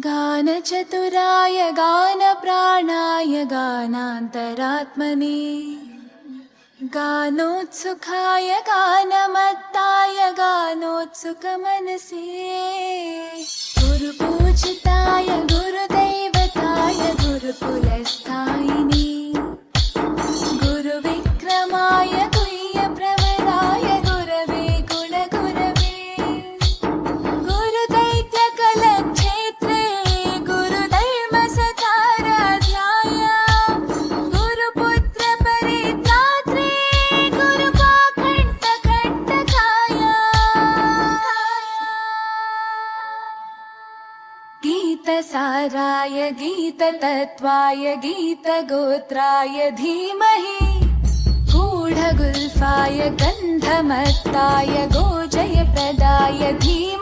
गानचतुराय गानप्राणाय गानान्तरात्मने गानोत्सुकाय गानमत्ताय गानोत्सुकमनसे गुरुपूजिताय गुरुदैवताय गुरुकुलस्थायिने गुरुविक्रमाय गुह्यप्रवराय गुरवे गुणगुरवे गुरुदैत्यकलक्षेत्रे गुरुधर्मसताराध्याय गुरुपुत्रपरित्रात्रे गुरुपाखण्डकण्टकाय गीतसाराय गीततत्त्वाय गीतगोत्राय धीमहि गूढगुल्फाय गन्धमत्ताय गोजयप्रदाय धीमहि